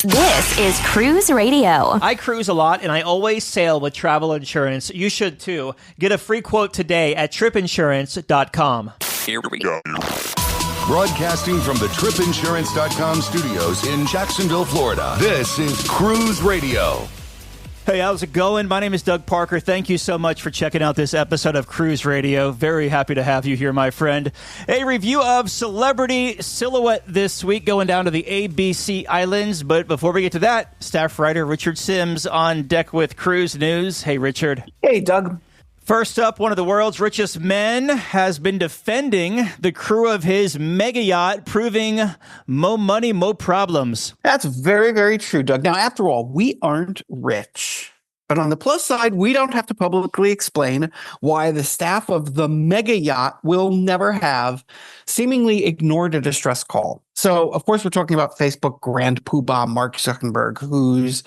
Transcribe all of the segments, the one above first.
This is Cruise Radio. I cruise a lot, and I always sail with travel insurance. You should too. Get a free quote today at tripinsurance.com. Here we go. Broadcasting from the tripinsurance.com studios in Jacksonville, Florida. This is Cruise Radio. Hey, how's it going? My name is Doug Parker. Thank you so much for checking out this episode of Cruise Radio. Very happy to have you here, my friend. A review of Celebrity Silhouette this week, going down to the ABC Islands. But before we get to that, staff writer Richard Sims on deck with Cruise News. Hey, Richard. Hey, Doug. First up, one of the world's richest men has been defending the crew of his mega yacht, proving mo money, mo problems. That's very, very true, Doug. Now, after all, we aren't rich. But on the plus side, we don't have to publicly explain why the staff of the mega yacht will never have seemingly ignored a distress call. So, of course, we're talking about Facebook Grand Poobah Mark Zuckerberg, whose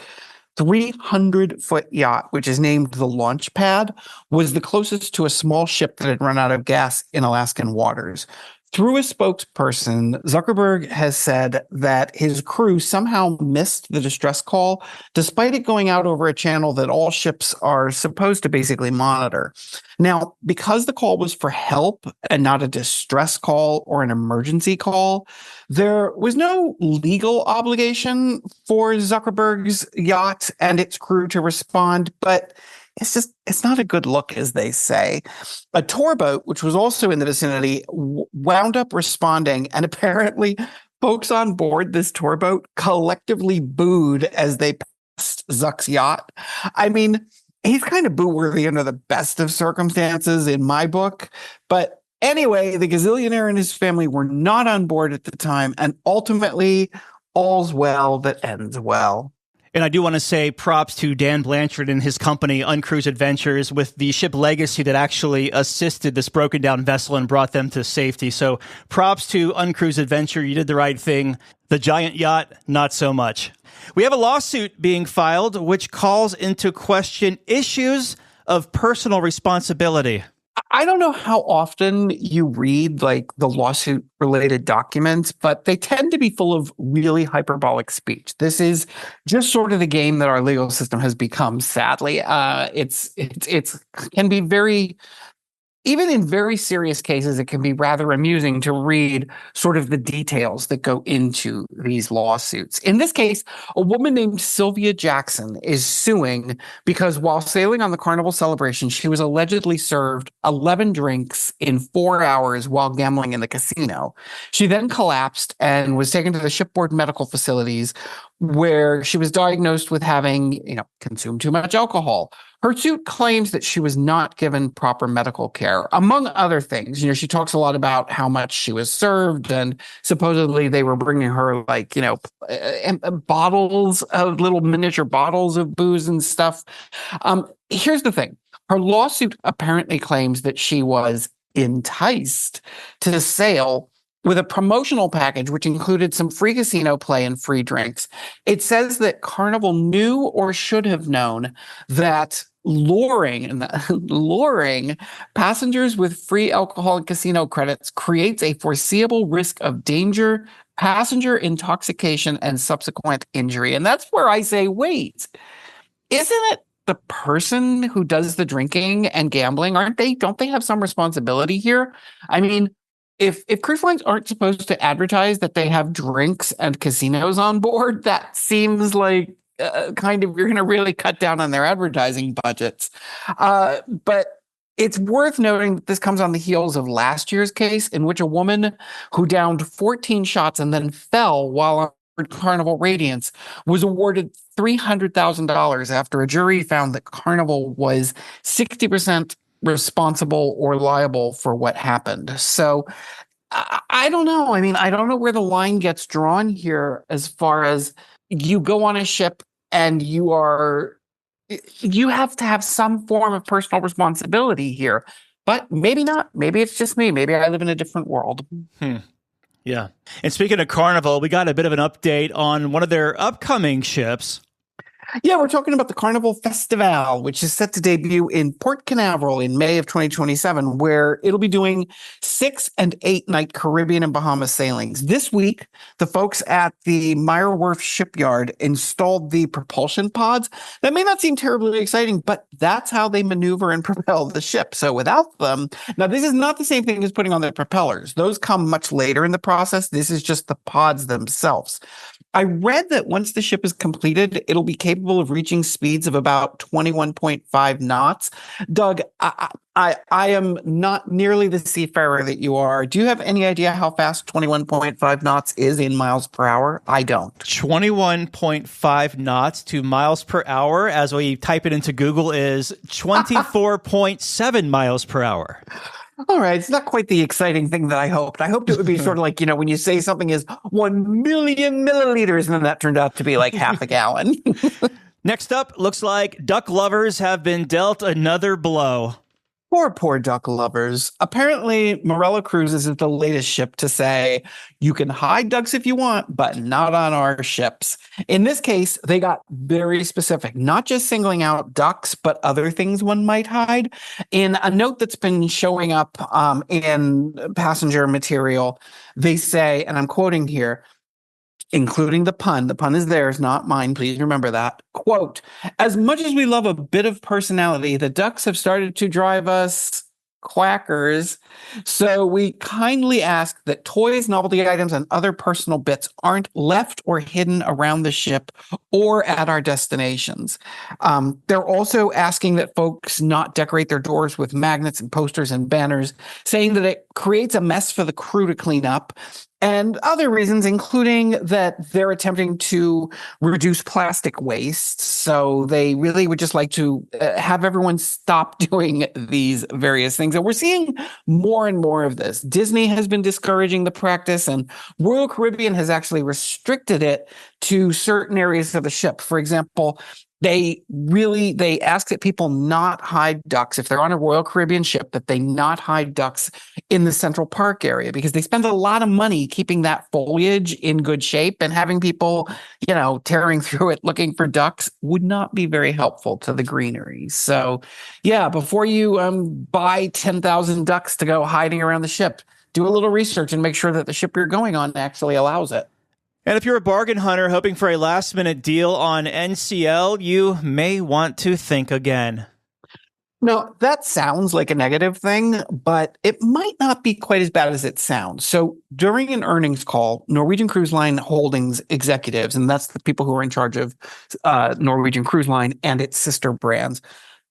300-foot yacht, which is named the Launch Pad, was the closest to a small ship that had run out of gas in Alaskan waters. Through a spokesperson, Zuckerberg has said that his crew somehow missed the distress call, despite it going out over a channel that all ships are supposed to basically monitor. Now, because the call was for help and not a distress call or an emergency call, there was no legal obligation for Zuckerberg's yacht and its crew to respond, but it's not a good look, as they say. A tour boat, which was also in the vicinity, wound up responding, and apparently folks on board this tour boat collectively booed as they passed Zuck's yacht. I mean, he's kind of boo-worthy under the best of circumstances in my book, but anyway, the gazillionaire and his family were not on board at the time, and ultimately, all's well that ends well. And I do want to say props to Dan Blanchard and his company, Uncruise Adventures, with the ship Legacy that actually assisted this broken down vessel and brought them to safety. So props to Uncruise Adventure. You did the right thing. The giant yacht, not so much. We have a lawsuit being filed which calls into question issues of personal responsibility. I don't know how often you read like the lawsuit related documents, but they tend to be full of really hyperbolic speech. This is just sort of the game that our legal system has become, sadly. It's can be very, even in very serious cases, it can be rather amusing to read sort of the details that go into these lawsuits. In this case, a woman named Sylvia Jackson is suing because while sailing on the Carnival Celebration, she was allegedly served 11 drinks in 4 hours while gambling in the casino. She then collapsed and was taken to the shipboard medical facilities where she was diagnosed with having, consumed too much alcohol. Her suit claims that she was not given proper medical care, among other things. She talks a lot about how much she was served, and supposedly they were bringing her bottles of little miniature bottles of booze and stuff. Here's the thing. Her lawsuit apparently claims that she was enticed to sail with a promotional package, which included some free casino play and free drinks. It says that Carnival knew or should have known that luring passengers with free alcohol and casino credits creates a foreseeable risk of danger, passenger intoxication, and subsequent injury. And that's where I say, wait, isn't it the person who does the drinking and gambling? Don't they have some responsibility here? I mean, if cruise lines aren't supposed to advertise that they have drinks and casinos on board, that seems like you're going to really cut down on their advertising budgets. But it's worth noting that this comes on the heels of last year's case in which a woman who downed 14 shots and then fell while on Carnival Radiance was awarded $300,000 after a jury found that Carnival was 60% responsible or liable for what happened. So I don't know. I mean, I don't know where the line gets drawn here as far as you go on a ship and you have to have some form of personal responsibility here. But maybe not. Maybe it's just me. Maybe I live in a different world. Yeah. And speaking of Carnival, we got a bit of an update on one of their upcoming ships. Yeah, we're talking about the Carnival Festival, which is set to debut in Port Canaveral in May of 2027, where it'll be doing 6 and 8 night Caribbean and Bahamas sailings. This week, the folks at the Meyer Werft shipyard installed the propulsion pods. That may not seem terribly exciting, but that's how they maneuver and propel the ship. So without them, now this is not the same thing as putting on the propellers. Those come much later in the process. This is just the pods themselves. I read that once the ship is completed, it'll be capable of reaching speeds of about 21.5 knots. Doug, I am not nearly the seafarer that you are. Do you have any idea how fast 21.5 knots is in miles per hour? I don't. 21.5 knots to miles per hour, as we type it into Google, is 24.7 miles per hour. All right, it's not quite the exciting thing that I hoped. I hoped it would be sort of like, when you say something is 1 million milliliters, and then that turned out to be like half a gallon. Next up, looks like duck lovers have been dealt another blow. Poor duck lovers. Apparently, Morello Cruises is the latest ship to say, you can hide ducks if you want, but not on our ships. In this case, they got very specific, not just singling out ducks, but other things one might hide. In a note that's been showing up in passenger material, they say, and I'm quoting here, including the pun is theirs, not mine. Please remember that. Quote, as much as we love a bit of personality, the ducks have started to drive us quackers. So we kindly ask that toys, novelty items, and other personal bits aren't left or hidden around the ship or at our destinations. They're also asking that folks not decorate their doors with magnets and posters and banners, saying that it creates a mess for the crew to clean up. And other reasons, including that they're attempting to reduce plastic waste. So they really would just like to have everyone stop doing these various things. And we're seeing more and more of this. Disney has been discouraging the practice, and Royal Caribbean has actually restricted it to certain areas of the ship. For example, they ask that people not hide ducks if they're on a Royal Caribbean ship, that they not hide ducks in the Central Park area, because they spend a lot of money keeping that foliage in good shape, and having people, tearing through it looking for ducks would not be very helpful to the greenery. So yeah, before you buy 10,000 ducks to go hiding around the ship, do a little research and make sure that the ship you're going on actually allows it. And if you're a bargain hunter hoping for a last-minute deal on NCL, you may want to think again. No, that sounds like a negative thing, but it might not be quite as bad as it sounds. So during an earnings call, Norwegian Cruise Line Holdings executives, and that's the people who are in charge of Norwegian Cruise Line and its sister brands,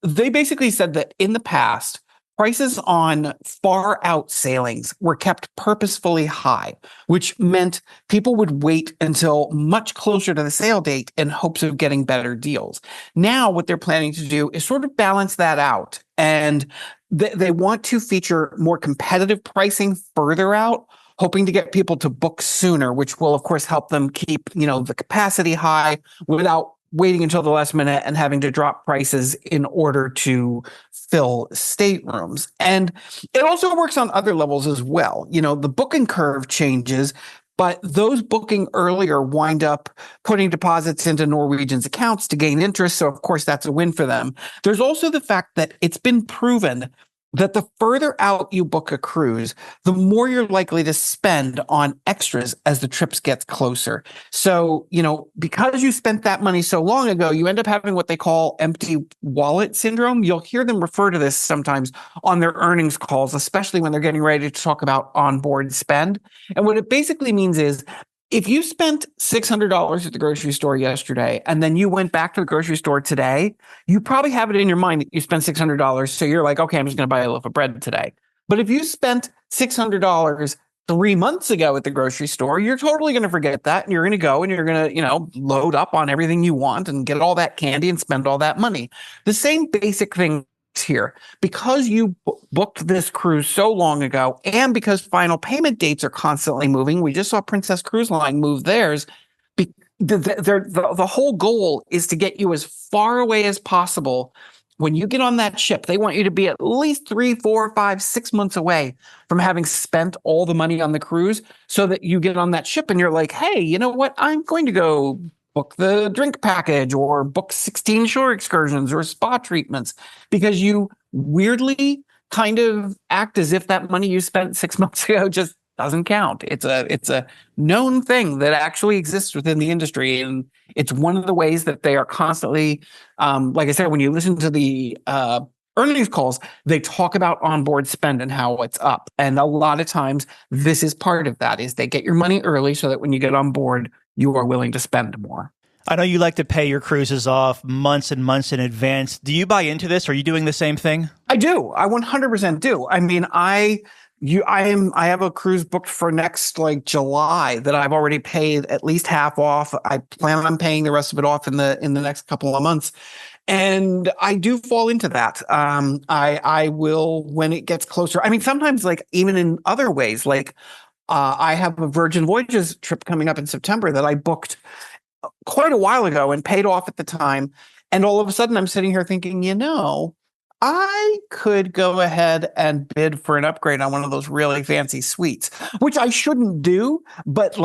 they basically said that in the past, prices on far out sailings were kept purposefully high, which meant people would wait until much closer to the sail date in hopes of getting better deals. Now, what they're planning to do is sort of balance that out. And they want to feature more competitive pricing further out, hoping to get people to book sooner, which will, of course, help them keep, the capacity high without waiting until the last minute and having to drop prices in order to fill staterooms. And it also works on other levels as well. The booking curve changes, but those booking earlier wind up putting deposits into Norwegian's accounts to gain interest. So, of course, that's a win for them. There's also the fact that it's been proven that the further out you book a cruise, the more you're likely to spend on extras as the trips gets closer. So, because you spent that money so long ago, you end up having what they call empty wallet syndrome. You'll hear them refer to this sometimes on their earnings calls, especially when they're getting ready to talk about onboard spend. And what it basically means is, if you spent $600 at the grocery store yesterday, and then you went back to the grocery store today, you probably have it in your mind that you spent $600. So you're like, okay, I'm just going to buy a loaf of bread today. But if you spent $600 3 months ago at the grocery store, you're totally going to forget that. And you're going to go and you're going to, load up on everything you want and get all that candy and spend all that money. The same basic thing here, because you booked this cruise so long ago, and because final payment dates are constantly moving. We just saw Princess Cruise Line move theirs. The whole goal is to get you as far away as possible. When you get on that ship, they want you to be at least 3, 4, 5, 6 months away from having spent all the money on the cruise, so that you get on that ship and you're like, hey, you know what? I'm going to go book the drink package or book 16 shore excursions or spa treatments, because you weirdly kind of act as if that money you spent 6 months ago just doesn't count. It's a known thing that actually exists within the industry, and it's one of the ways that they are constantly, like I said, when you listen to the earnings calls, they talk about onboard spend and how it's up. And a lot of times this is part of that, is they get your money early so that when you get on board, you are willing to spend more. I know you like to pay your cruises off months and months in advance. Do you buy into this? Are you doing the same thing? I do. I 100% do. I mean, I have a cruise booked for next July that I've already paid at least half off. I plan on paying the rest of it off in the next couple of months. And I do fall into that. I will when it gets closer. I mean, sometimes even in other ways, I have a Virgin Voyages trip coming up in September that I booked quite a while ago and paid off at the time. And all of a sudden I'm sitting here thinking, I could go ahead and bid for an upgrade on one of those really fancy suites, which I shouldn't do, but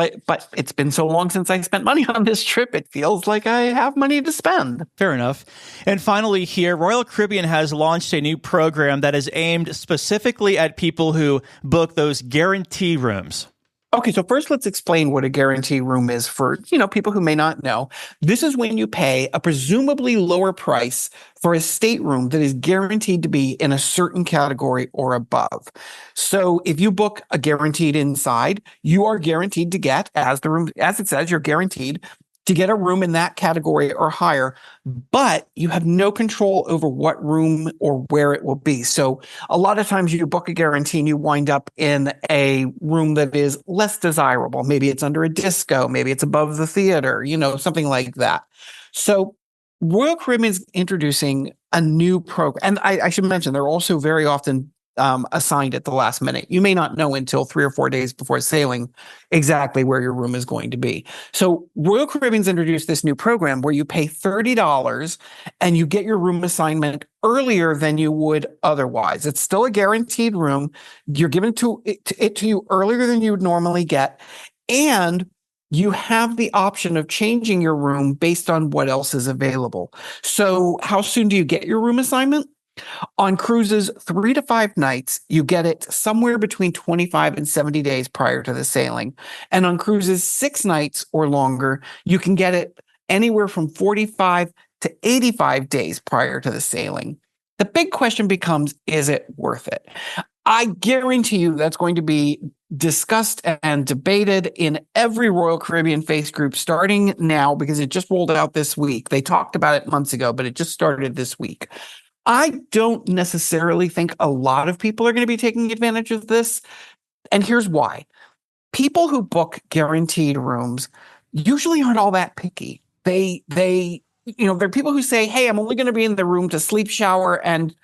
it's been so long since I spent money on this trip, it feels like I have money to spend. Fair enough. And finally here, Royal Caribbean has launched a new program that is aimed specifically at people who book those guarantee rooms. Okay, so first let's explain what a guarantee room is for, people who may not know. This is when you pay a presumably lower price for a stateroom that is guaranteed to be in a certain category or above. So if you book a guaranteed inside, you are guaranteed to get, as it says, you're guaranteed to get a room in that category or higher, but you have no control over what room or where it will be. So a lot of times you book a guarantee and you wind up in a room that is less desirable. Maybe it's under a disco, maybe it's above the theater, something like that. So Royal Caribbean is introducing a new program. And I should mention, they're also very often assigned at the last minute. You may not know until 3 or 4 days before sailing exactly where your room is going to be. So Royal Caribbean's introduced this new program where you pay $30 and you get your room assignment earlier than you would otherwise. It's still a guaranteed room. You're given it to you earlier than you would normally get. And you have the option of changing your room based on what else is available. So how soon do you get your room assignment? On cruises 3 to 5 nights, you get it somewhere between 25 and 70 days prior to the sailing. And on cruises 6 nights or longer, you can get it anywhere from 45 to 85 days prior to the sailing. The big question becomes, is it worth it? I guarantee you that's going to be discussed and debated in every Royal Caribbean Face group starting now, because it just rolled out this week. They talked about it months ago, but it just started this week. I don't necessarily think a lot of people are going to be taking advantage of this. And here's why. People who book guaranteed rooms usually aren't all that picky. They're people who say, hey, I'm only going to be in the room to sleep, shower, and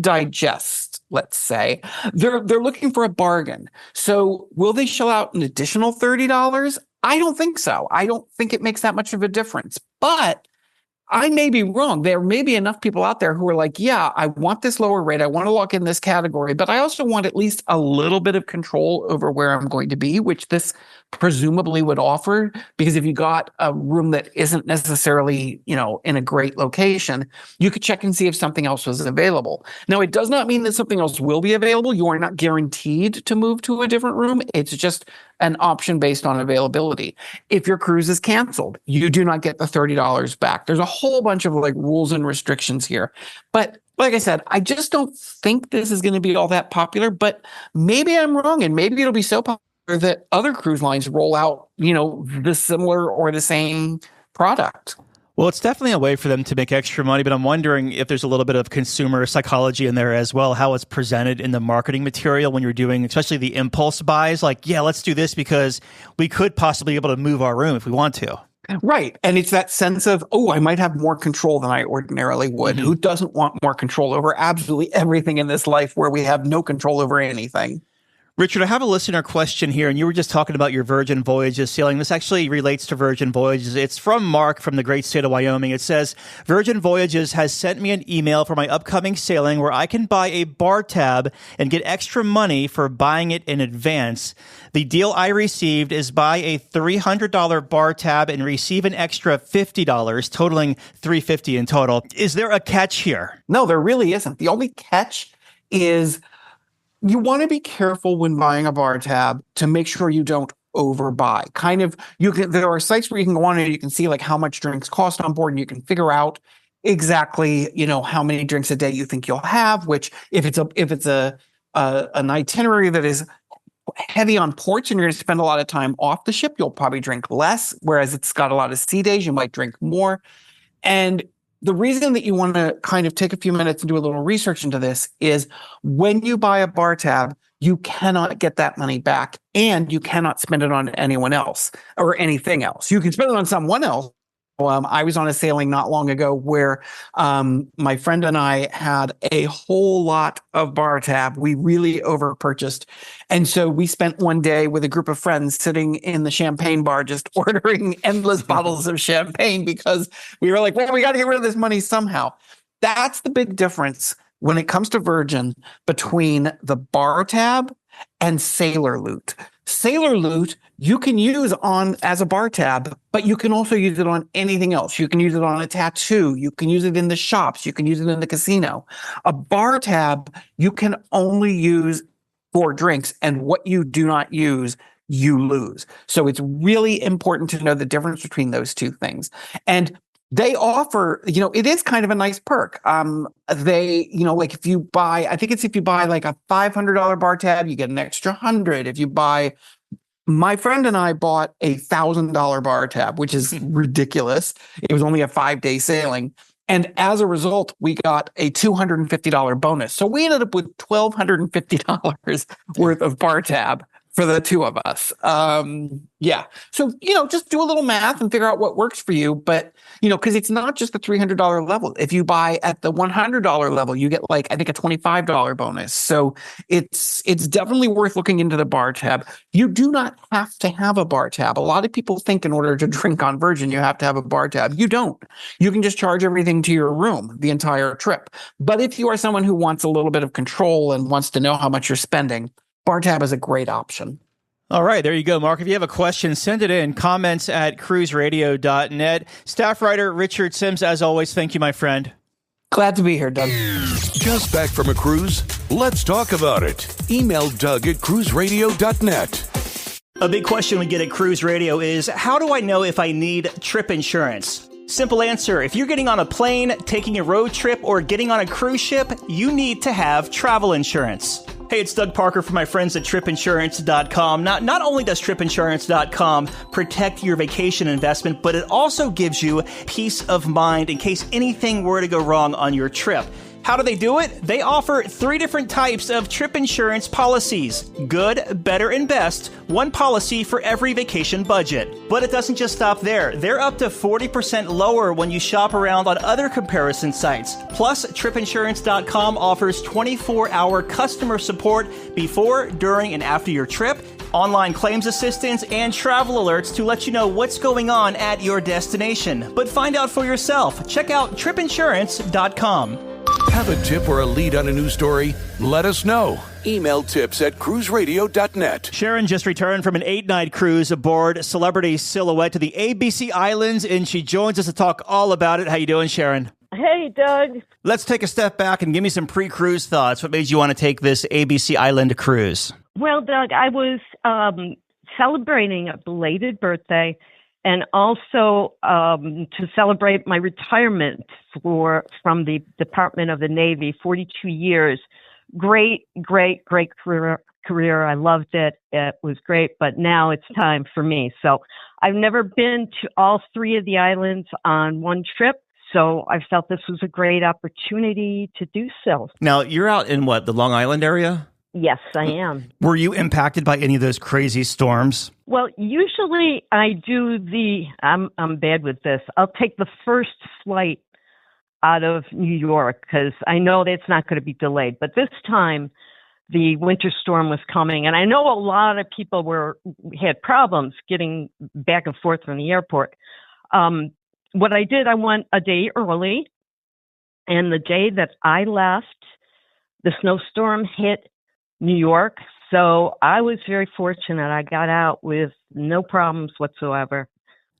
digest, let's say. They're looking for a bargain. So will they shell out an additional $30? I don't think so. I don't think it makes that much of a difference. But I may be wrong. There may be enough people out there who are like, yeah, I want this lower rate. I want to lock in this category, but I also want at least a little bit of control over where I'm going to be, which this presumably would offer. Because if you got a room that isn't necessarily, in a great location, you could check and see if something else was available. Now, it does not mean that something else will be available. You are not guaranteed to move to a different room. It's just an option based on availability. If your cruise is canceled, you do not get the $30 back. There's a whole bunch of rules and restrictions here. But like I said, I just don't think this is going to be all that popular, but maybe I'm wrong, and maybe it'll be so popular that other cruise lines roll out, the similar or the same product. Well, it's definitely a way for them to make extra money, but I'm wondering if there's a little bit of consumer psychology in there as well, how it's presented in the marketing material when you're doing, especially the impulse buys, yeah, let's do this because we could possibly be able to move our room if we want to. Right. And it's that sense of, I might have more control than I ordinarily would. Mm-hmm. Who doesn't want more control over absolutely everything in this life where we have no control over anything? Richard, I have a listener question here, and you were just talking about your Virgin Voyages sailing. This actually relates to Virgin Voyages. It's from Mark from the great state of Wyoming. It says, Virgin Voyages has sent me an email for my upcoming sailing where I can buy a bar tab and get extra money for buying it in advance. The deal I received is buy a $300 bar tab and receive an extra $50, totaling $350 in total. Is there a catch here? No, there really isn't. The only catch is you want to be careful when buying a bar tab to make sure you don't overbuy. There are sites where you can go on and you can see like how much drinks cost on board, and you can figure out exactly, how many drinks a day you think you'll have, which if it's an itinerary that is heavy on ports and you're going to spend a lot of time off the ship, you'll probably drink less. Whereas it's got a lot of sea days, you might drink more. And the reason that you want to kind of take a few minutes and do a little research into this is when you buy a bar tab, you cannot get that money back and you cannot spend it on anyone else or anything else. You can spend it on someone else. I was on a sailing not long ago where my friend and I had a whole lot of bar tab. We really over purchased. And so we spent one day with a group of friends sitting in the champagne bar just ordering endless bottles of champagne because we were like, well, we got to get rid of this money somehow. That's the big difference when it comes to Virgin between the bar tab and sailor loot. Sailor loot you can use on as a bar tab, but you can also use it on anything else. You can use it on a tattoo. You can use it in the shops. You can use it in the casino. A bar tab you can only use for drinks, and what you do not use, you lose. So it's really important to know the difference between those two things. And they offer, it is kind of a nice perk. Like if you buy like a $500 bar tab, you get an extra 100. If you buy, my friend and I bought a $1,000 bar tab, which is ridiculous. It was only a 5-day sailing. And as a result, we got a $250 bonus. So we ended up with $1,250 worth of bar tab for the two of us. So, just do a little math and figure out what works for you. But, because it's not just the $300 level. If you buy at the $100 level, you get I think a $25 bonus. So it's definitely worth looking into the bar tab. You do not have to have a bar tab. A lot of people think in order to drink on Virgin, you have to have a bar tab. You don't. You can just charge everything to your room the entire trip. But if you are someone who wants a little bit of control and wants to know how much you're spending, bar tab is a great option. All right, there you go, Mark. If you have a question, send it in. Comments at cruiseradio.net. Staff writer Richard Sims, as always, thank you, my friend. Glad to be here, Doug. Just back from a cruise? Let's talk about it. Email Doug at cruiseradio.net. A big question we get at Cruise Radio is, how do I know if I need trip insurance? Simple answer. If you're getting on a plane, taking a road trip, or getting on a cruise ship, you need to have travel insurance. Hey, it's Doug Parker from my friends at tripinsurance.com. Not only does tripinsurance.com protect your vacation investment, but it also gives you peace of mind in case anything were to go wrong on your trip. How do they do it? They offer 3 different types of trip insurance policies. Good, better, and best. One policy for every vacation budget. But it doesn't just stop there. They're up to 40% lower when you shop around on other comparison sites. Plus, tripinsurance.com offers 24-hour customer support before, during, and after your trip, online claims assistance, and travel alerts to let you know what's going on at your destination. But find out for yourself. Check out tripinsurance.com. Have a tip or a lead on a news story? Let us know. Email tips at cruiseradio.net. Sharon just returned from an 8-night cruise aboard Celebrity Silhouette to the ABC Islands, and she joins us to talk all about it. How you doing, Sharon? Hey, Doug. Let's take a step back and give me some pre-cruise thoughts. What made you want to take this ABC Island cruise? Well, Doug, I was celebrating a belated birthday and also to celebrate my retirement from the Department of the Navy, 42 years. Great career. I loved it. It was great, but now it's time for me. So I've never been to all 3 of the islands on one trip. So I felt this was a great opportunity to do so. Now, you're out in the Long Island area? Yes, I am. Were you impacted by any of those crazy storms? Well, usually I do I'm bad with this. I'll take the first flight out of New York because I know that it's not going to be delayed. But this time, the winter storm was coming. And I know a lot of people had problems getting back and forth from the airport. What I did, I went a day early, and the day that I left, the snowstorm hit New York. So I was very fortunate. I got out with no problems whatsoever.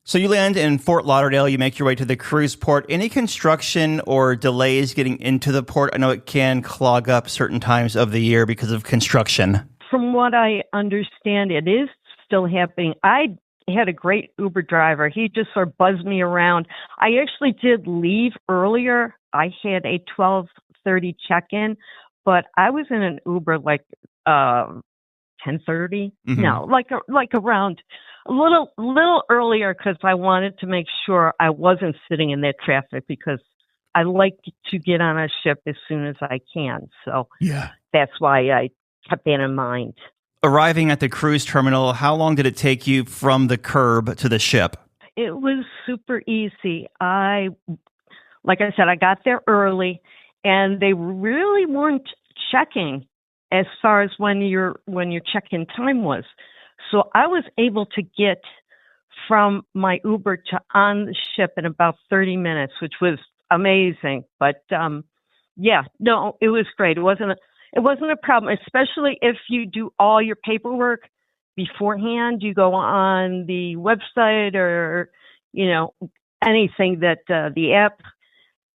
So you land in Fort Lauderdale, you make your way to the cruise port. Any construction or delays getting into the port? I know it can clog up certain times of the year because of construction. From what I understand, it is still happening. I had a great Uber driver. He just sort of buzzed me around. I actually did leave earlier. I had a 12:30 check-in, but I was in an Uber like 10:30. Mm-hmm. No, like around a little earlier, because I wanted to make sure I wasn't sitting in that traffic, because I like to get on a ship as soon as I can. So yeah, that's why I kept that in mind. Arriving at the cruise terminal, how long did it take you from the curb to the ship? It was super easy. Like I said, I got there early, and they really weren't checking as far as when your check-in time was. So I was able to get from my Uber to on the ship in about 30 minutes, which was amazing. But it was great. It wasn't a problem, especially if you do all your paperwork beforehand. You go on the website or, anything that the app,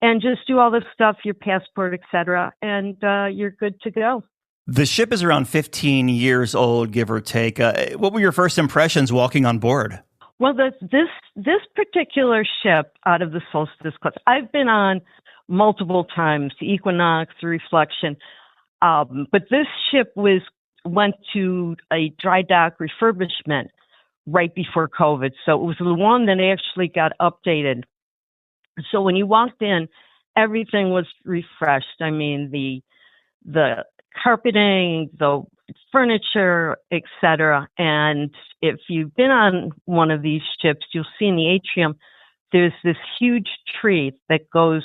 and just do all this stuff, your passport, etc., and you're good to go. The ship is around 15 years old, give or take. What were your first impressions walking on board? Well, this particular ship out of the Solstice class, I've been on multiple times, the Equinox, the Reflection, but this ship went to a dry dock refurbishment right before COVID. So it was the one that actually got updated. So when you walked in, everything was refreshed. I mean, the carpeting, the furniture, etc. And if you've been on one of these ships, you'll see in the atrium, there's this huge tree that goes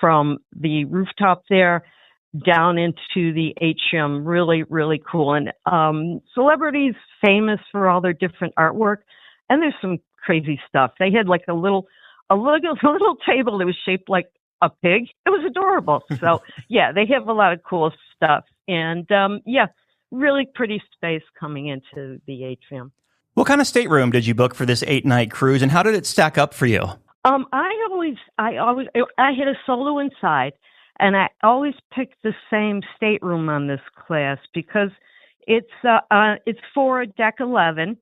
from the rooftop there down into the atrium. Really, really cool. And celebrities famous for all their different artwork. And there's some crazy stuff. They had like a little table that was shaped like a pig. It was adorable. So yeah, they have a lot of cool stuff. And really pretty space coming into the atrium. What kind of stateroom did you book for this 8-night cruise, and how did it stack up for you? I had a solo inside, and I always picked the same stateroom on this class because it's for deck 11.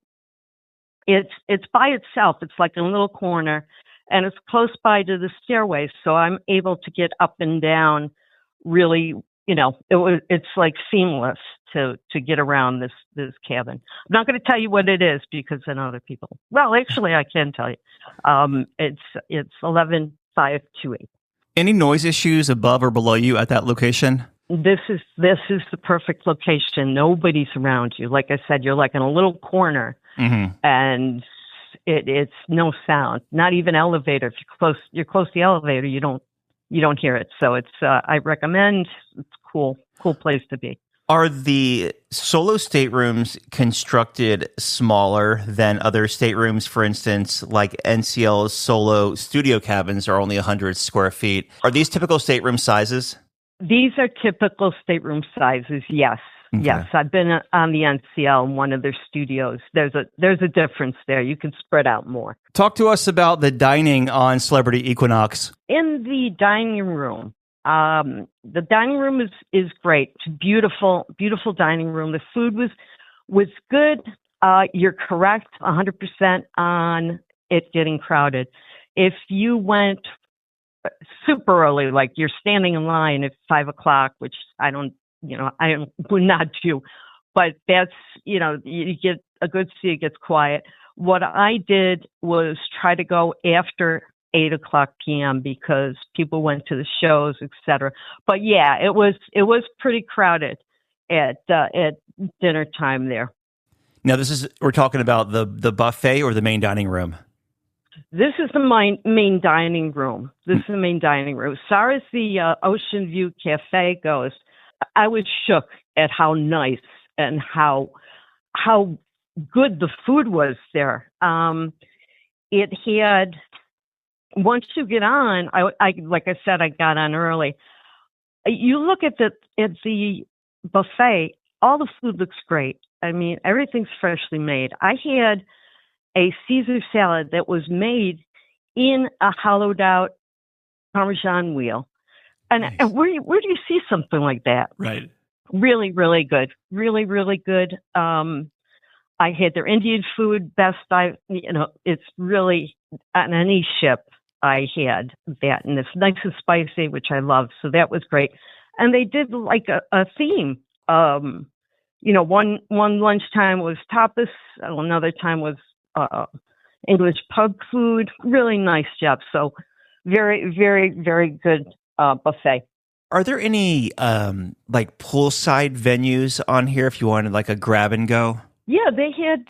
It's by itself. It's like in a little corner, and it's close by to the stairway, so I'm able to get up and down. Really, it's like seamless to get around this cabin. I'm not going to tell you what it is because then other people. Well, actually, I can tell you. It's 11528. Any noise issues above or below you at that location? This is the perfect location. Nobody's around you. Like I said, you're like in a little corner, and it's no sound. Not even elevator. If you're close to the elevator, you don't hear it. So it's I recommend. It's cool place to be. Are the solo staterooms constructed smaller than other staterooms? For instance, like NCL's solo studio cabins are only 100 square feet. Are these typical stateroom sizes? These are typical stateroom sizes, yes. Okay. Yes, I've been on the NCL in one of their studios. There's a difference there. You can spread out more. Talk to us about the dining on Celebrity Equinox. In the dining room, the dining room is great. It's a beautiful, beautiful dining room. The food was good. You're correct 100% on it getting crowded. If you went super early, like you're standing in line at 5:00, which I would not do, but that's, you get a good seat, it gets quiet. What I did was try to go after 8:00 p.m. because people went to the shows, etc. But yeah, it was pretty crowded at dinner time there. Now we're talking about the buffet or the main dining room? This is the main dining room. This is the main dining room. As far as the Oceanview Cafe goes, I was shook at how nice and how good the food was there. It had, once you get on, I like I said, I got on early. You look at the buffet, all the food looks great. I mean, everything's freshly made. I had a Caesar salad that was made in a hollowed out Parmesan wheel. And Nice. where do you see something like that? Right. Really, really good. Really, really good. I had their Indian food, it's really on any ship I had that, and it's nice and spicy, which I love. So that was great. And they did like a theme. One lunchtime was tapas, another time was English pub food. Really nice job. So very, very, very good buffet. Are there any like poolside venues on here if you wanted like a grab and go? Yeah, they had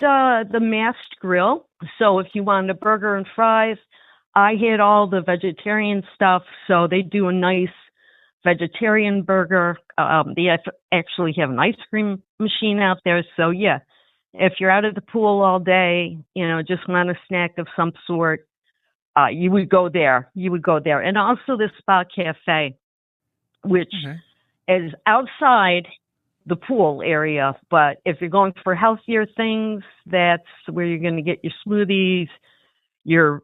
the masked grill. So if you wanted a burger and fries, I had all the vegetarian stuff. So they do a nice vegetarian burger. They actually have an ice cream machine out there. So yeah, if you're out at the pool all day, just want a snack of some sort, you would go there. And also the Spa Cafe, which is outside the pool area. But if you're going for healthier things, that's where you're going to get your smoothies, your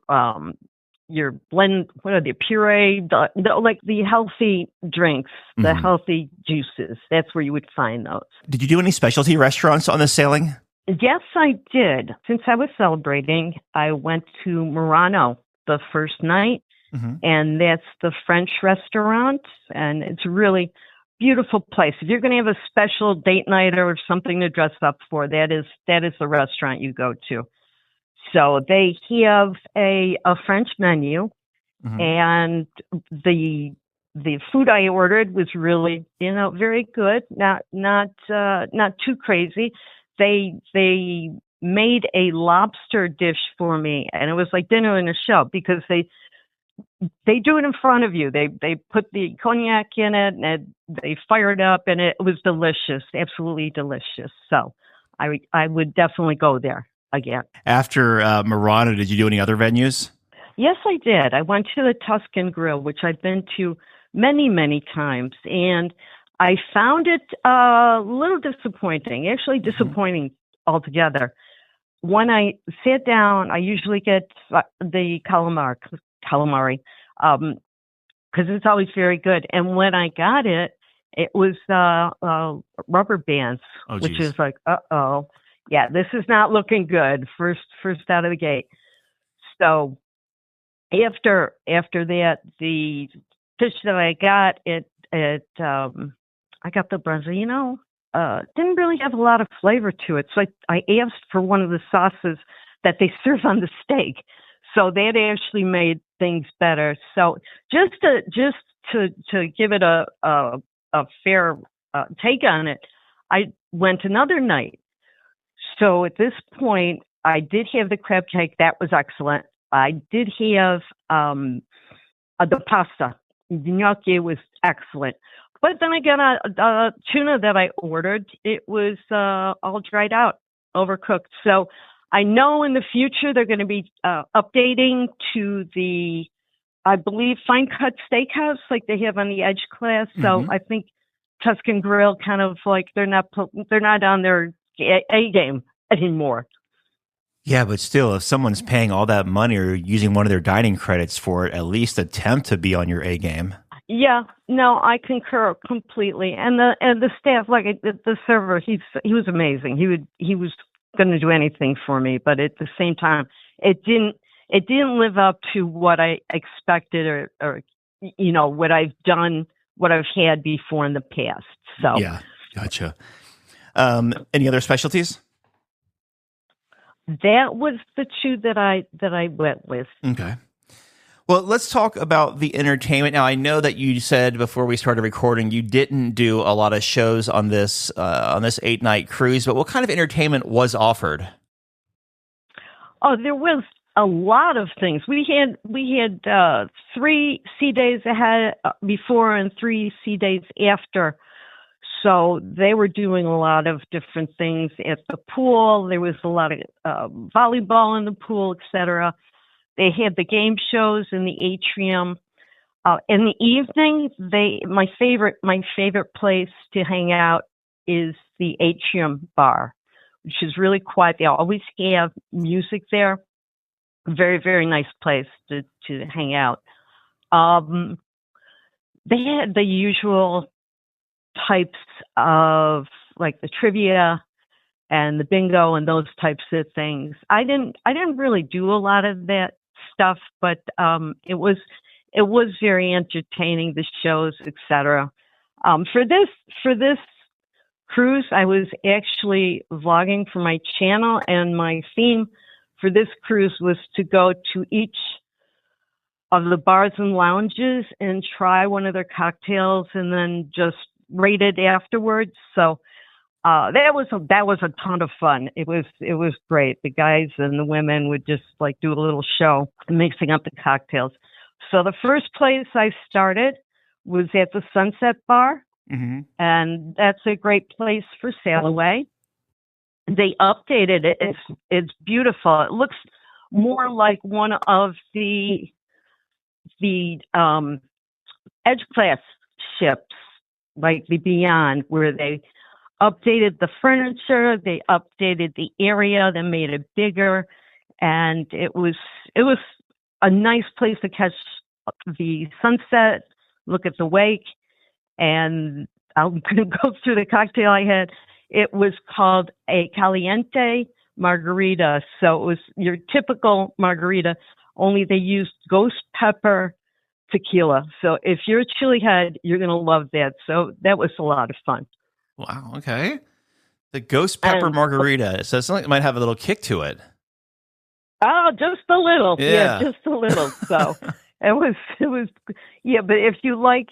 blend, what are they, puree, like the healthy drinks, the healthy juices. That's where you would find those. Did you do any specialty restaurants on the sailing? Yes, I did. Since I was celebrating, I went to Murano the first night, and that's the French restaurant, and it's a really beautiful place. If you're going to have a special date night or something to dress up for, that is the restaurant you go to. So they have a French menu, and the food I ordered was really, very good. Not too crazy. They made a lobster dish for me, and it was like dinner in a show because they do it in front of you. They put the cognac in it, and they fire it up, and it was delicious, absolutely delicious. So I would definitely go there again. After Murano, did you do any other venues? Yes, I did. I went to the Tuscan Grille, which I've been to many, many times, and I found it a little disappointing, actually disappointing altogether. When I sit down, I usually get the calamari, because it's always very good. And when I got it, it was rubber bands, which is like, yeah, this is not looking good. First out of the gate. So after that, the fish that I got, I got the branzino. Didn't really have a lot of flavor to it. So I asked for one of the sauces that they serve on the steak. So that actually made things better. So just to give it a fair take on it, I went another night. So at this point, I did have the crab cake. That was excellent. I did have the pasta. The gnocchi was excellent. But then I got a tuna that I ordered. It was all dried out, overcooked. So I know in the future they're going to be updating to the, I believe, fine cut steakhouse like they have on the Edge class. So I think Tuscan Grille kind of like they're not on their A game anymore. Yeah, but still, if someone's paying all that money or using one of their dining credits for it, at least attempt to be on your A game. Yeah, no, I concur completely. And the staff, like the server, he was amazing. He was going to do anything for me, but at the same time, it didn't live up to what I expected or what I've done, what I've had before in the past. So yeah, gotcha. Any other specialties? That was the two that I went with. Okay. Well, let's talk about the entertainment. Now, I know that you said before we started recording you didn't do a lot of shows on this 8-night cruise, but what kind of entertainment was offered? Oh, there was a lot of things. We had 3 sea days ahead before and 3 sea days after. So they were doing a lot of different things at the pool. There was a lot of volleyball in the pool, etc. They had the game shows in the atrium. In the evening, my favorite place to hang out is the atrium bar, which is really quiet. They always have music there. Very, very nice place to hang out. They had the usual types of like the trivia and the bingo and those types of things. I didn't really do a lot of that stuff, but it was very entertaining, the shows, etc. For this cruise, I was actually vlogging for my channel, and my theme for this cruise was to go to each of the bars and lounges and try one of their cocktails and then just rate it afterwards. So that was a ton of fun. It was great. The guys and the women would just like do a little show mixing up the cocktails. So the first place I started was at the Sunset Bar, and that's a great place for sail away. They updated it. It's beautiful. It looks more like one of the edge class ships, like the Beyond, where they updated the furniture, they updated the area, they made it bigger, and it was a nice place to catch the sunset, look at the wake, and I'm going to go through the cocktail I had. It was called a caliente margarita, so it was your typical margarita, only they used ghost pepper tequila. So if you're a chili head, you're going to love that. So that was a lot of fun. Wow. Okay. The ghost pepper margarita. So it sounds like it might have a little kick to it. Oh, just a little. Yeah. Just a little. So it was, but if you like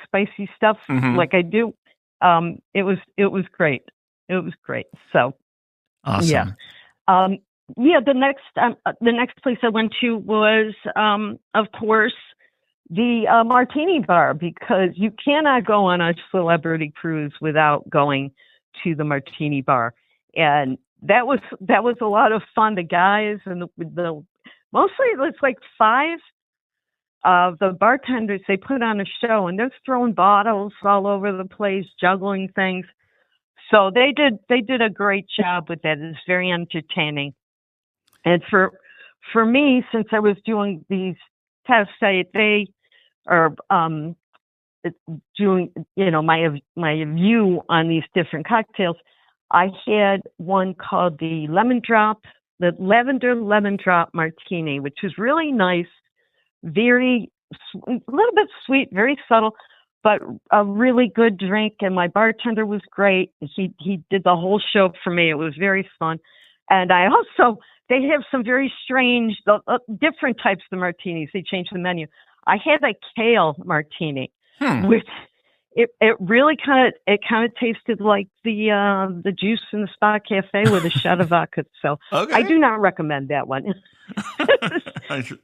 spicy stuff like I do, it was great. It was great. So awesome. Yeah. The next place I went to was, of course, the Martini Bar, because you cannot go on a celebrity cruise without going to the Martini Bar, and that was a lot of fun. The guys and the mostly it's like 5 of the bartenders. They put on a show, and they're throwing bottles all over the place, juggling things. So they did a great job with that. It's very entertaining. And for me, since I was doing these tests, they are doing, my view on these different cocktails. I had one called the Lavender Lemon Drop Martini, which was really nice, a little bit sweet, very subtle, but a really good drink. And my bartender was great. He did the whole show for me. It was very fun. And they have some very strange, different types of martinis. They changed the menu. I had a kale martini, which it really kind of tasted like the juice in the Spa Cafe with a shot of vodka. So okay. I do not recommend that one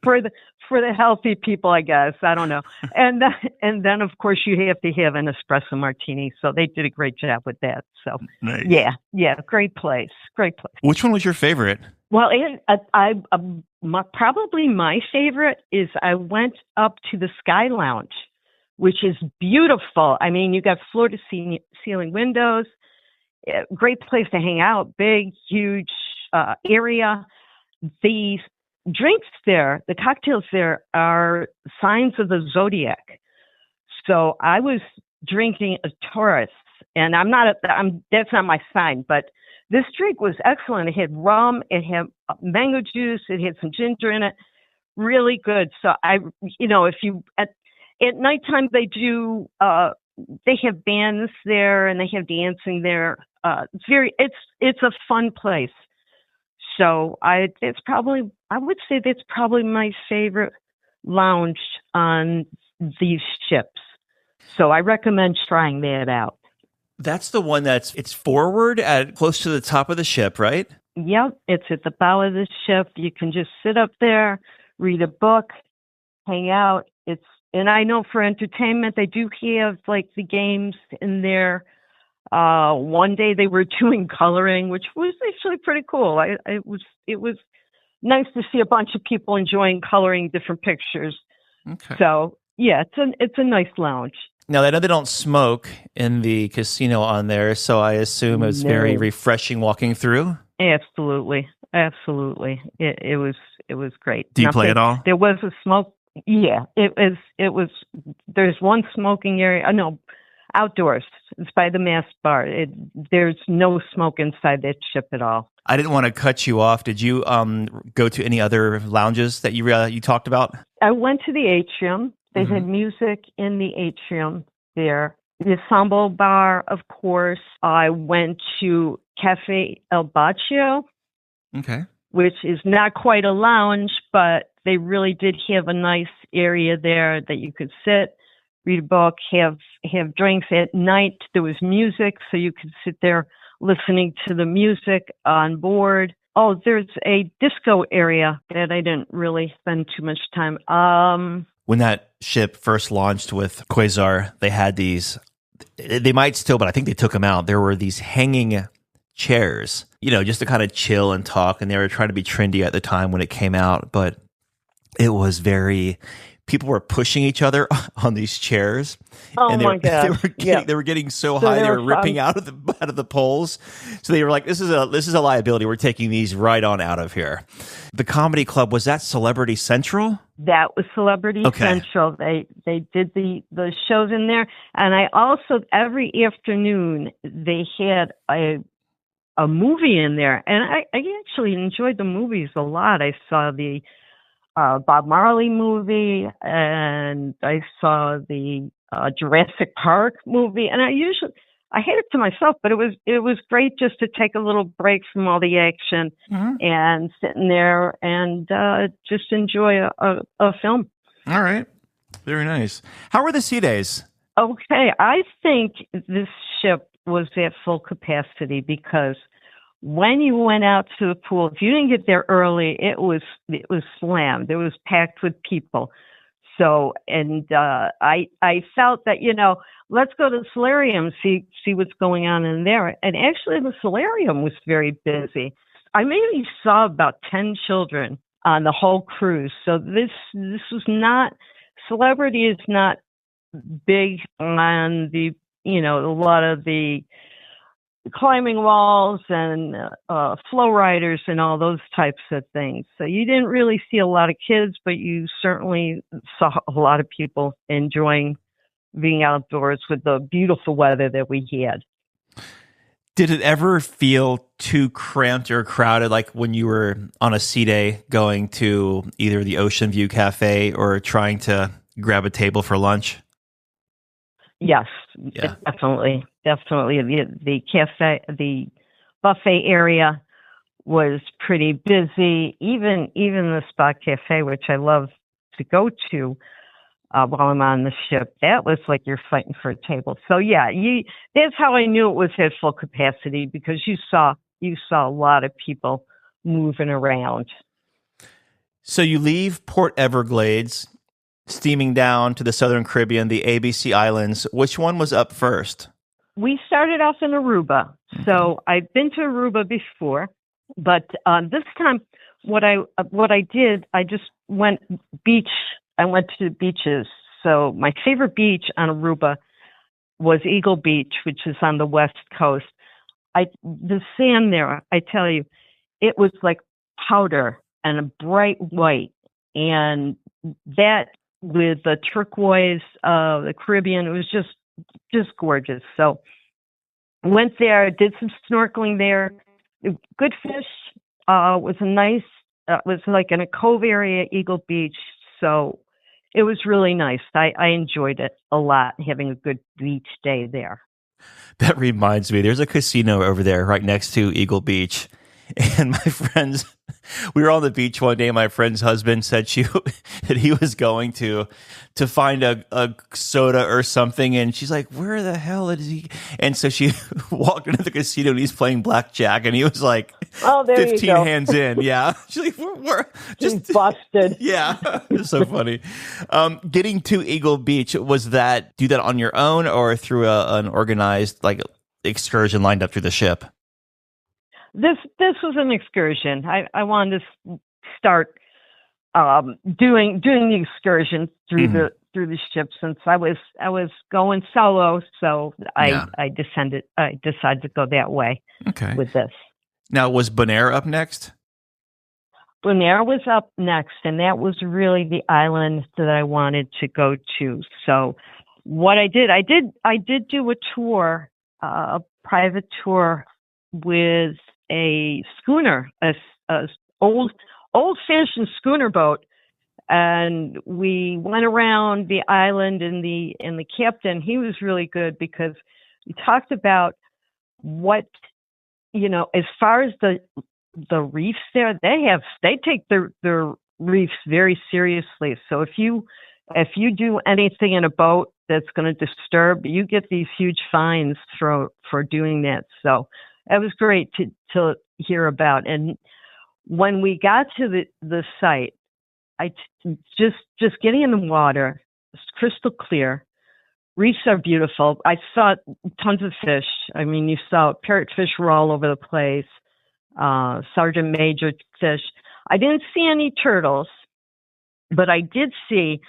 for the healthy people, I guess. I don't know. And then of course you have to have an espresso martini. So they did a great job with that. So nice. Yeah, great place. Which one was your favorite? Well, probably my favorite is I went up to the Sky Lounge, which is beautiful. I mean, you got floor to ceiling windows, great place to hang out, big, huge area. The drinks there, the cocktails there are signs of the zodiac. So I was drinking a Taurus, and that's not my sign, but this drink was excellent. It had rum, it had mango juice, it had some ginger in it. Really good. So if you at nighttime they do they have bands there and they have dancing there. It's a fun place. So I would say that's probably my favorite lounge on these ships. So I recommend trying that out. That's the one it's forward at close to the top of the ship, right? Yep. It's at the bow of the ship. You can just sit up there, read a book, hang out. And I know for entertainment, they do have like the games in there. One day they were doing coloring, which was actually pretty cool. It was nice to see a bunch of people enjoying coloring different pictures. Okay. So yeah, it's a nice lounge. Now, I know they don't smoke in the casino on there, so I assume it's very refreshing walking through. Absolutely. It was great. Do you play at all? There was a smoke. Yeah, it was. There's one smoking area. No, outdoors. It's by the mass bar. There's no smoke inside that ship at all. I didn't want to cut you off. Did you go to any other lounges that you talked about? I went to the atrium. They had music in the atrium there. The ensemble bar, of course. I went to Cafe El Baccio, which is not quite a lounge, but they really did have a nice area there that you could sit, read a book, have drinks at night. There was music, so you could sit there listening to the music on board. Oh, there's a disco area that I didn't really spend too much time. When that ship first launched with Quasar, they had these, they might still, but I think they took them out. There were these hanging chairs, just to kind of chill and talk. And they were trying to be trendy at the time when it came out, but it was people were pushing each other on these chairs. Oh, and my God. They were getting so high, they were ripping out of the poles. So they were like, this is a liability. We're taking these right on out of here. The comedy club, was that Celebrity Central? That was Celebrity Central. They did the shows in there. And I also, every afternoon, they had a movie in there. And I actually enjoyed the movies a lot. I saw the Bob Marley movie, and I saw the Jurassic Park movie. And I hate it to myself, but it was great just to take a little break from all the action and sitting there and just enjoy a film. All right. Very nice. How were the sea days? Okay. I think this ship was at full capacity because when you went out to the pool, if you didn't get there early, it was slammed. It was packed with people. So, and I felt that, let's go to the solarium, see what's going on in there. And actually, the solarium was very busy. I maybe saw about 10 children on the whole cruise. So this was not, Celebrity is not big on the, a lot of the climbing walls and flow riders and all those types of things. So you didn't really see a lot of kids, but you certainly saw a lot of people enjoying being outdoors with the beautiful weather that we had. Did it ever feel too cramped or crowded, like when you were on a sea day going to either the Oceanview Cafe or trying to grab a table for lunch? Yes, definitely. The cafe, the buffet area was pretty busy. Even the Spa Cafe, which I love to go to while I'm on the ship, that was like you're fighting for a table. So yeah, that's how I knew it was at full capacity, because you saw a lot of people moving around. So you leave Port Everglades, steaming down to the Southern Caribbean, the ABC Islands. Which one was up first? We started off in Aruba. So I've been to Aruba before, but this time what I did, I just went beach. I went to the beaches. So my favorite beach on Aruba was Eagle Beach, which is on the west coast. The sand there, I tell you, it was like powder and a bright white, and that with the turquoise of the Caribbean, it was just gorgeous. So went there, did some snorkeling there. Good fish. Was a nice. Was like in a cove area, Eagle Beach. So it was really nice. I enjoyed it a lot, having a good beach day there. That reminds me, there's a casino over there right next to Eagle Beach. And my friends, we were on the beach one day. My friend's husband said that he was going to find a soda or something, and she's like, "Where the hell is he?" And so she walked into the casino, and he's playing blackjack, and he was like, "Oh, there 15 you go. hands in." Yeah, she's like, "We're just busted." Yeah, it's so funny. Getting to Eagle Beach, do you do that on your own or through an organized, like excursion lined up through the ship? This was an excursion. I wanted to start doing the excursion through the ship since I was going solo, so I decided to go that way. Okay. With this. Now, was Bonaire up next? Bonaire was up next, and that was really the island that I wanted to go to. So what I did do a tour, a private tour with a schooner, a old-fashioned schooner boat, and we went around the island. And the captain, he was really good because he talked about what, as far as the reefs there, they take their reefs very seriously. So if you do anything in a boat that's going to disturb, you get these huge fines for doing that. So it was great to hear about. And when we got to the site, just getting in the water, it's crystal clear. Reefs are beautiful. I saw tons of fish. I mean, you saw parrotfish were all over the place. Sergeant major fish. I didn't see any turtles, but I did see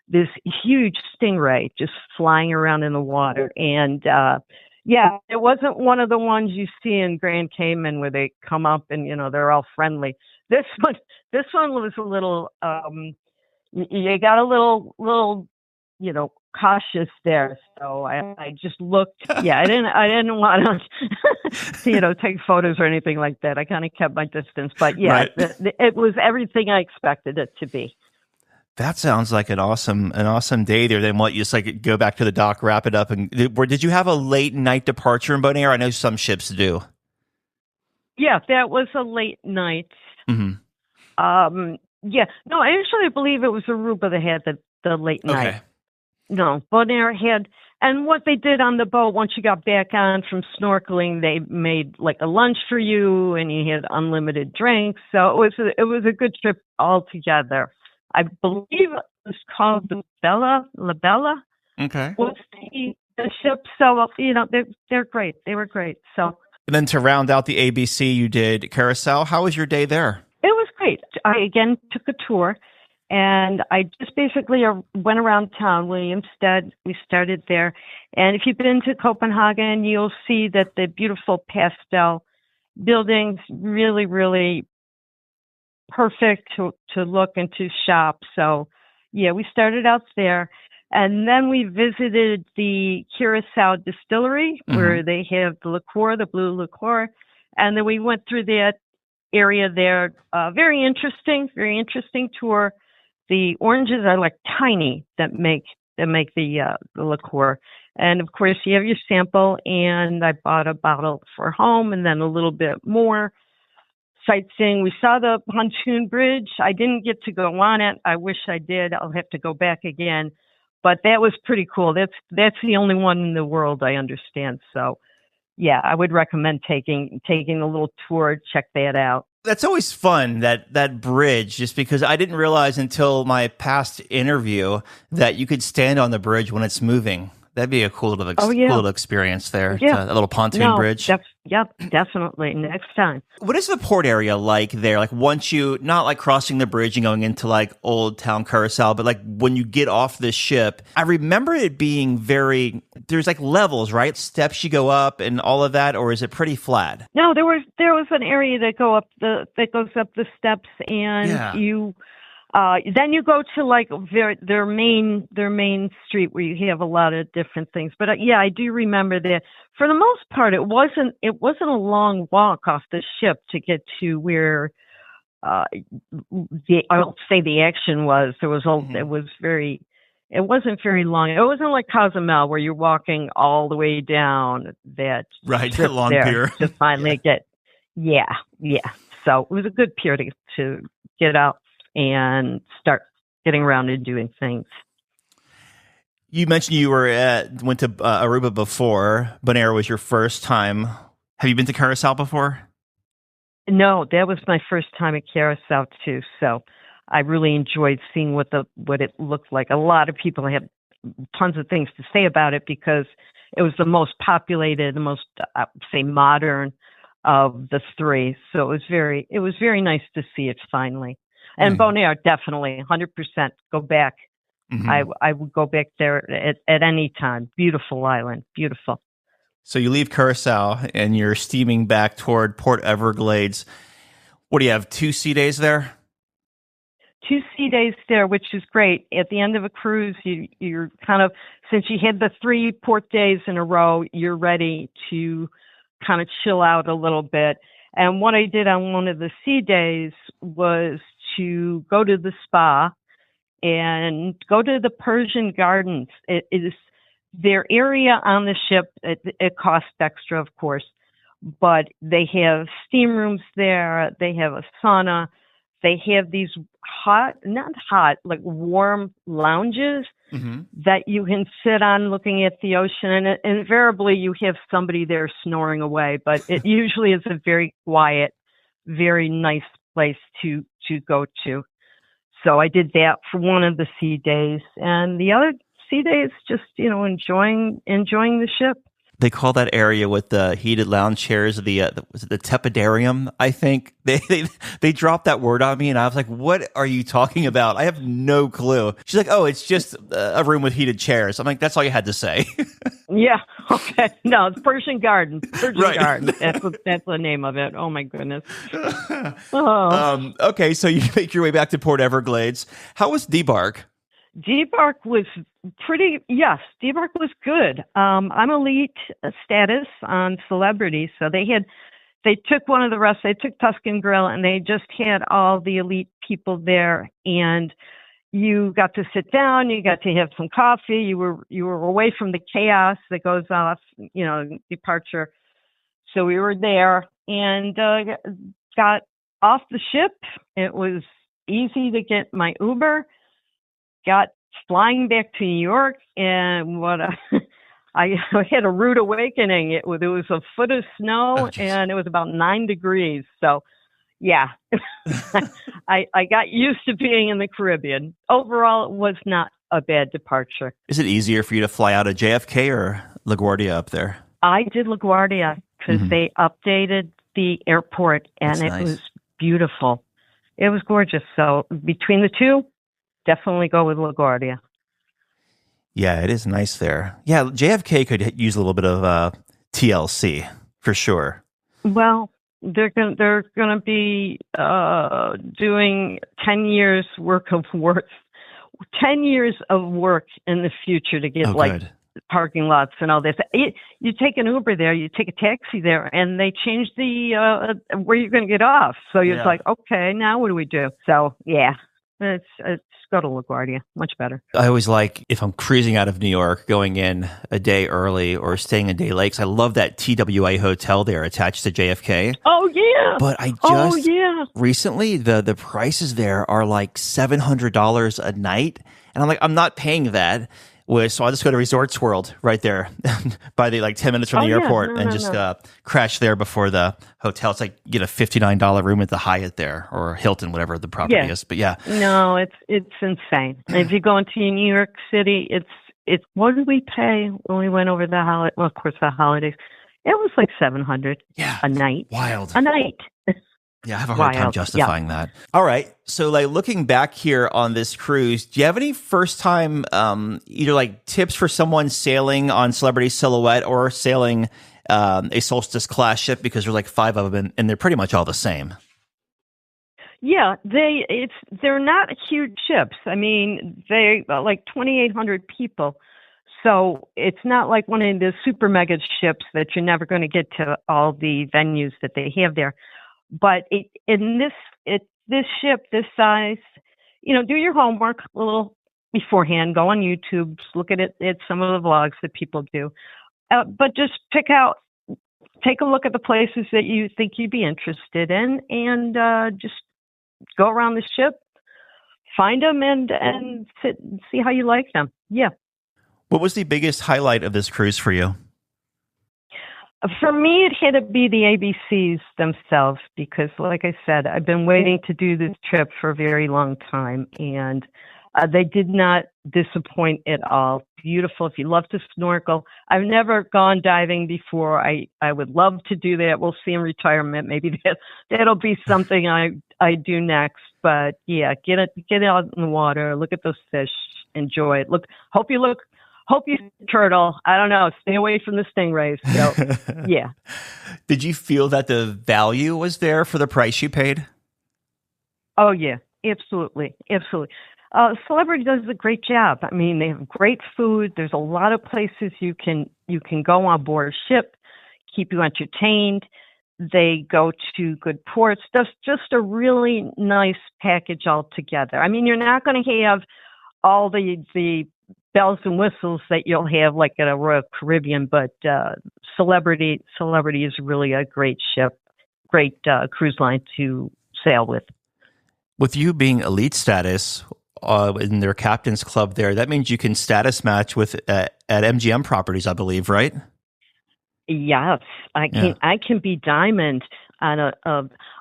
this huge stingray just flying around in the water. And it wasn't one of the ones you see in Grand Cayman where they come up and they're all friendly. This one was a little. You got a little cautious there. So I just looked. Yeah, I didn't want to, take photos or anything like that. I kind of kept my distance. But yeah, right. It was everything I expected it to be. That sounds like an awesome day there. Then what, you just like go back to the dock, wrap it up, and did you have a late night departure in Bonaire? I know some ships do. Yeah, that was a late night. Mm-hmm. No, I actually believe it was Aruba that had the late night. Okay. No, Bonaire had, and what they did on the boat, once you got back on from snorkeling, they made like a lunch for you, and you had unlimited drinks. So it was a good trip altogether. I believe it was called La Bella. Okay. Was the ship. So they're great. They were great. So. And then to round out the ABC, you did Curaçao. How was your day there? It was great. I again took a tour. And I just basically went around town, Williamstead. We started there. And if you've been to Copenhagen, you'll see that the beautiful pastel buildings, really, really perfect to look and to shop. So, yeah, we started out there. And then we visited the Curaçao distillery, where they have the liqueur, the blue liqueur. And then we went through that area there. Very interesting tour. The oranges are like tiny that make the liqueur. And of course you have your sample, and I bought a bottle for home and then a little bit more sightseeing. We saw the pontoon bridge. I didn't get to go on it. I wish I did. I'll have to go back again. But that was pretty cool. That's the only one in the world I understand. So yeah, I would recommend taking a little tour, check that out. That's always fun, that bridge, just because I didn't realize until my past interview that you could stand on the bridge when it's moving. That'd be a cool little experience there. Yeah. A little pontoon bridge. Definitely. Next time. What is the port area like there? Like once not like crossing the bridge and going into like Old Town Curaçao, but like when you get off the ship, I remember it being there's like levels, right? Steps you go up and all of that, or is it pretty flat? No, there was an area that goes up the steps, and you. Then you go to like their main street where you have a lot of different things. But I do remember that for the most part it wasn't a long walk off the ship to get to where I won't say the action was. It wasn't very long. It wasn't like Cozumel where you're walking all the way down that long pier to finally get. Yeah. So it was a good pier to get out and start getting around and doing things. You mentioned you went to Aruba before. Bonaire was your first time. Have you been to Curaçao before? No, that was my first time at Curaçao too. So I really enjoyed seeing what it looked like. A lot of people have tons of things to say about it because it was the most populated, the most, say, modern of the three. So it was very nice to see it finally. And Bonaire, definitely, 100% go back. Mm-hmm. I would go back there at any time. Beautiful island, beautiful. So you leave Curaçao and you're steaming back toward Port Everglades. What do you have, 2 sea days there? 2 sea days there, which is great. At the end of a cruise, you're kind of, since you had the 3 port days in a row, you're ready to kind of chill out a little bit. And what I did on one of the sea days was to go to the spa and go to the Persian Gardens. It is their area on the ship. It costs extra, of course, but they have steam rooms there. They have a sauna. They have these like warm lounges that you can sit on looking at the ocean. And invariably you have somebody there snoring away, but it usually is a very quiet, very nice place to go to. So I did that for one of the sea days, and the other sea days just, enjoying the ship. They call that area with the heated lounge chairs was it the tepidarium? I think they dropped that word on me, and I was like, "What are you talking about? I have no clue." She's like, "Oh, it's just a room with heated chairs." I'm like, "That's all you had to say." Yeah. Okay. No, it's Persian Garden. Right. Garden. That's the name of it. Oh my goodness. Okay, so you make your way back to Port Everglades. How was debark? Debark was Debark was good. I'm elite status on Celebrity, so they took one of the restaurants, they took Tuscan Grille, and they just had all the elite people there, and you got to sit down, you got to have some coffee, you were away from the chaos that goes off, departure. So we were there and got off the ship. It was easy to get my Uber. Got flying back to New York, and I had a rude awakening. There was a foot of snow, and it was about 9 degrees. So, yeah, I got used to being in the Caribbean. Overall, it was not a bad departure. Is it easier for you to fly out of JFK or LaGuardia up there? I did LaGuardia because they updated the airport, and it was beautiful. It was gorgeous. So between the two, definitely go with LaGuardia. Yeah, it is nice there. Yeah, JFK could use a little bit of TLC for sure. Well, they're going to be doing 10 years work of work, 10 years of work in the future to get good parking lots and all this. You take an Uber there, you take a taxi there, and they change the where you're going to get off. So you're like, okay, now what do we do? So yeah. It's go to LaGuardia, much better. I always like, if I'm cruising out of New York, going in a day early or staying a day late, 'cause I love that TWA hotel there attached to JFK. Oh, yeah. But I just, recently, the prices there are like $700 a night. And I'm like, I'm not paying that. So I'll just go to Resorts World right there by 10 minutes from the airport crash there before the hotel. It's like get a $59 room at the Hyatt there or Hilton, whatever the property is. But yeah. No, it's insane. And if you go into New York City, it's what did we pay when we went over the holiday? Well, of course, the holidays. It was like $700 a night. Wild. A night. Yeah, I have a hard time justifying that. All right. So looking back here on this cruise, do you have any first time either tips for someone sailing on Celebrity Silhouette or sailing a Solstice class ship? Because there's 5 of them and they're pretty much all the same. Yeah, they're not huge ships. I mean, they like 2,800 people. So it's not like one of the super mega ships that you're never going to get to all the venues that they have there. But this ship, this size, do your homework a little beforehand. Go on YouTube, look at it, at some of the vlogs that people do. But just take a look at the places that you think you'd be interested in, and just go around the ship, find them, and sit and see how you like them. Yeah. What was the biggest highlight of this cruise for you? For me, it had to be the ABCs themselves because, like I said, I've been waiting to do this trip for a very long time. And They did not disappoint at all. Beautiful. If you love to snorkel, I've never gone diving before. I would love to do that. We'll see in retirement. Maybe that'll be something I do next. But yeah, get out in the water, look at those fish, enjoy it. Hope you turtle. I don't know. Stay away from the stingrays. So yeah. Did you feel that the value was there for the price you paid? Oh yeah, absolutely, absolutely. Celebrity does a great job. I mean, they have great food. There's a lot of places you can go on board a ship, keep you entertained. They go to good ports. That's just a really nice package altogether. I mean, you're not going to have all the bells and whistles that you'll have like at a Royal Caribbean, but Celebrity is really a great ship, great cruise line to sail with. With you being elite status in their captain's club there, that means you can status match with at MGM properties, I believe, right? Yes, I can be diamond on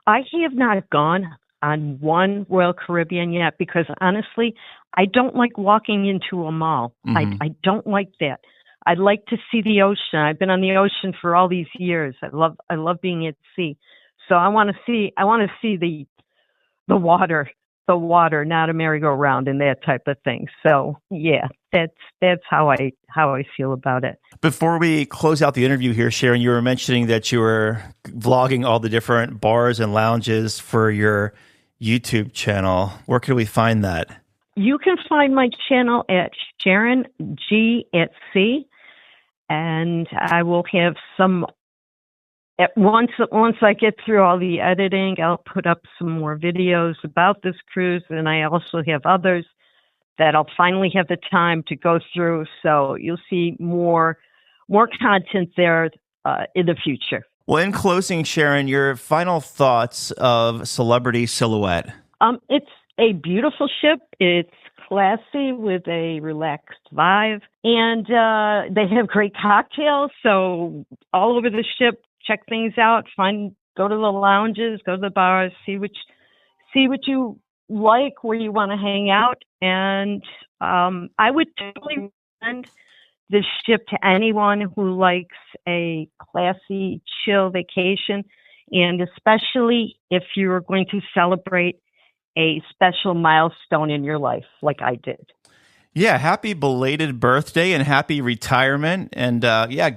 I have not gone on one Royal Caribbean yet because honestly, I don't like walking into a mall. Mm-hmm. I don't like that. I'd like to see the ocean. I've been on the ocean for all these years. I love being at sea. So I want to see the water, not a merry-go-round and that type of thing. So yeah, that's how I feel about it. Before we close out the interview here, Sharon, you were mentioning that you were vlogging all the different bars and lounges for your YouTube channel. Where can we find that? You can find my channel at Sharon G at Sea, and I will have some. Once I get through all the editing, I'll put up some more videos about this cruise, and I also have others that I'll finally have the time to go through. So you'll see more content there in the future. Well, in closing, Sharon, your final thoughts of Celebrity Silhouette. It's a beautiful ship. It's classy with a relaxed vibe, and they have great cocktails. So all over the ship, check things out. Go to the lounges, go to the bars, see what you like, where you want to hang out, and I would totally recommend this ship to anyone who likes a classy, chill vacation, and especially if you're going to celebrate a special milestone in your life, like I did. Yeah, happy belated birthday and happy retirement. And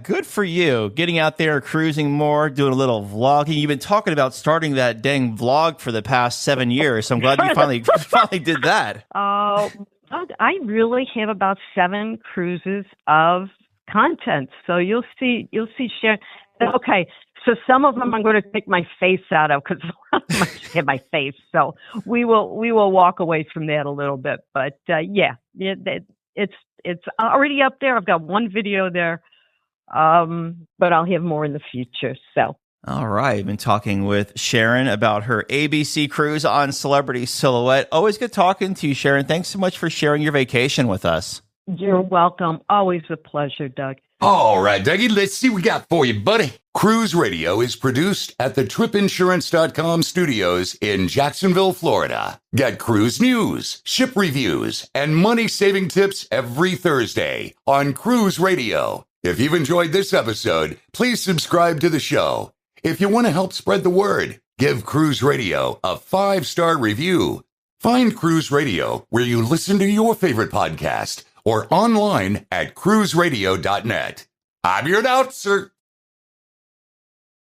good for you. Getting out there, cruising more, doing a little vlogging. You've been talking about starting that dang vlog for the past 7 years. So I'm glad you finally did that. I really have about 7 cruises of content. So you'll see Sharon. Okay, so some of them I'm going to take my face out of because I have my face. So we will walk away from that a little bit. But it's already up there. I've got one video there, but I'll have more in the future. So. All right. I've been talking with Sharon about her ABC cruise on Celebrity Silhouette. Always good talking to you, Sharon. Thanks so much for sharing your vacation with us. You're welcome. Always a pleasure, Doug. All right, Dougie, let's see what we got for you, buddy. Cruise Radio is produced at the tripinsurance.com studios in Jacksonville, Florida. Get cruise news, ship reviews, and money-saving tips every Thursday on Cruise Radio. If you've enjoyed this episode, please subscribe to the show. If you want to help spread the word, give Cruise Radio a 5-star review. Find Cruise Radio where you listen to your favorite podcast or online at cruiseradio.net. I'm your announcer,